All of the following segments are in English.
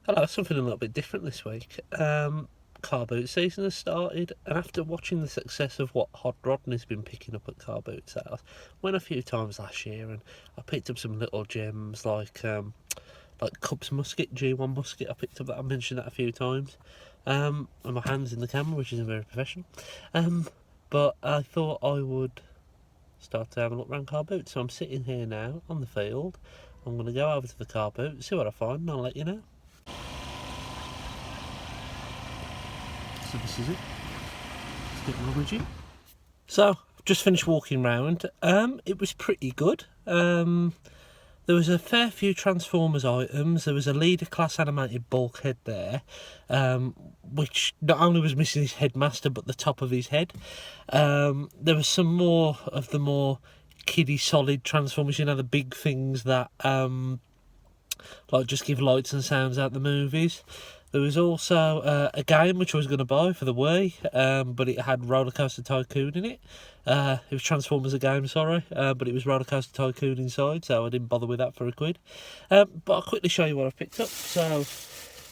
Hello, something a little bit different this week. Carboot season has started, and after watching the success of what Hod Rodney's been picking up at Carboot sales, went a few times last year, and I picked up some little gems like Cubs musket, G1 musket. I picked up that. I mentioned that a few times. And my hands in the camera, which isn't very professional. But I thought I would start to have a look around Carboot. So I'm sitting here now on the field. I'm going to go over to the Carboot, see what I find, and I'll let you know. So this is it. Let's get rummaging. So I've just finished walking round. It was pretty good. There was a fair few Transformers items. There was a leader class animated bulkhead there, which not only was missing his headmaster but the top of his head. There was some more of the more kiddie solid Transformers, you know, the big things that like just give lights and sounds out the movies. There was also a game which I was going to buy for the Wii, but it had Roller Coaster Tycoon in it. It was Transformers a game, sorry, but it was Roller Coaster Tycoon inside, so I didn't bother with that for a quid. But I'll quickly show you what I've picked up. So,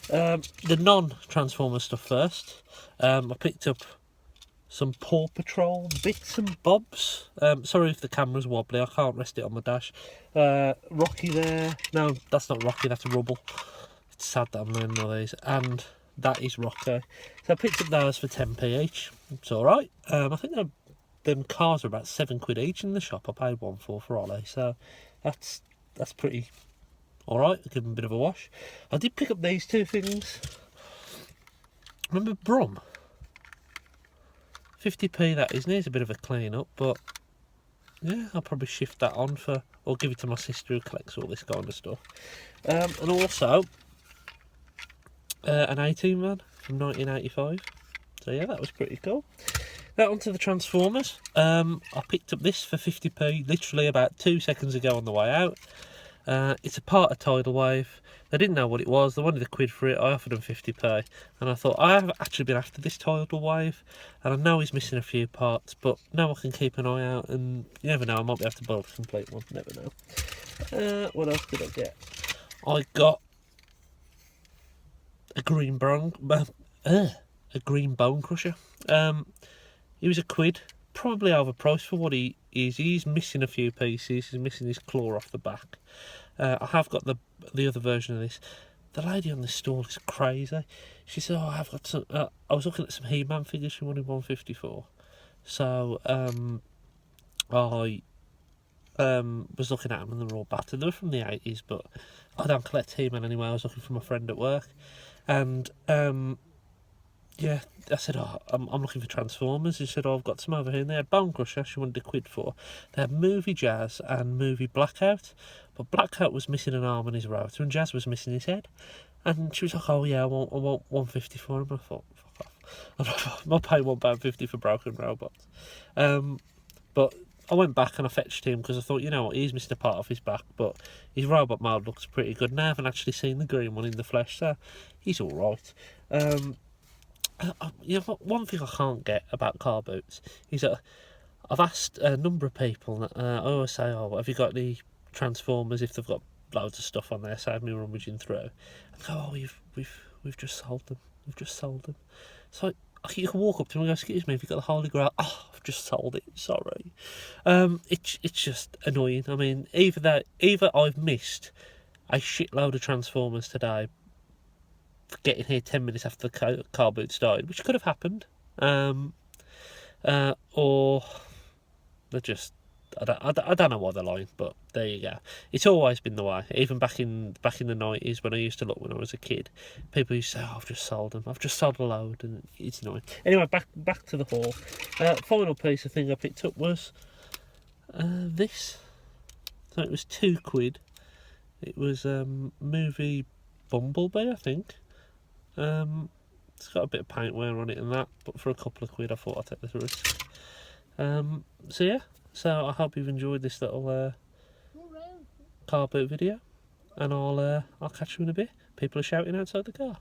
the non-Transformers stuff first. I picked up some Paw Patrol bits and bobs. Sorry if the camera's wobbly, I can't rest it on my dash. Rocky there. No, that's not Rocky, that's a Rubble. It's sad that I'm learning all these. And that is Rocky. So I picked up those for 10p each. It's alright. I think them cars are about £7 each in the shop. I paid one for Ollie. So that's pretty alright. I'll give them a bit of a wash. I did pick up these two things. Remember Brum? 50p that is. Needs a bit of a clean up, but yeah, I'll probably shift that on for, or give it to my sister who collects all this kind of stuff. And also an 18 man from 1985. So yeah, that was pretty cool. Now onto the Transformers. I picked up this for 50p literally about 2 seconds ago on the way out. It's a part of Tidal Wave. They didn't know what it was. They wanted a quid for it. I offered them 50p, and I thought I have actually been after this Tidal Wave, and I know he's missing a few parts, but now I can keep an eye out, and you never know, I might be able to build a complete one. Never know. What else did I get? I got a green bone crusher. He was a quid, probably overpriced for what he is. He's missing a few pieces. He's missing his claw off the back. I have got the other version of this. The lady on the stall is crazy. She said, "Oh, I've got some." I was looking at some He-Man figures. She wanted 154. So I was looking at them and they were all battered. They were from the 80s, but I don't collect He-Man anyway. I was looking for my friend at work, and yeah, I said, "Oh, I'm looking for Transformers." She said, "Oh, I've got some over here." And they had Bone Crusher. She wanted a quid for. They had Movie Jazz and Movie Blackout, but Blackout was missing an arm and his rotor, and Jazz was missing his head. And she was like, "Oh yeah, I want 150 for him." I thought, "Fuck off! I'm not paying £1.50 for broken robots." But I went back and I fetched him because I thought, you know what, he's missing a part of his back, but his robot mode looks pretty good. And I haven't actually seen the green one in the flesh, so he's all right. You know, one thing I can't get about car boots is that I've asked a number of people. I always say, "Oh, have you got any Transformers?" If they've got loads of stuff on there, save me rummaging through. And go, "Oh, we've just sold them. We've just sold them." So you can walk up to them and go, "Excuse me, have you got the Holy Grail?" "Oh, I've just sold it. Sorry." It's just annoying. I mean, either I've missed a shitload of Transformers today, getting here 10 minutes after the car boot started, which could have happened, or they're just, I don't know why they're lying, but there you go. It's always been the way. Even back in the 90s when I used to look when I was a kid, people used to say, "Oh, I've just sold them. I've just sold a load," and it's annoying. Anyway, back to the haul. Final piece of thing I picked up was this. So it was £2. It was movie Bumblebee, I think. It's got a bit of paint wear on it and that, but for a couple of quid I thought I'd take the risk. So yeah, so I hope you've enjoyed this little car boot video, and I'll catch you in a bit. People are shouting outside the car.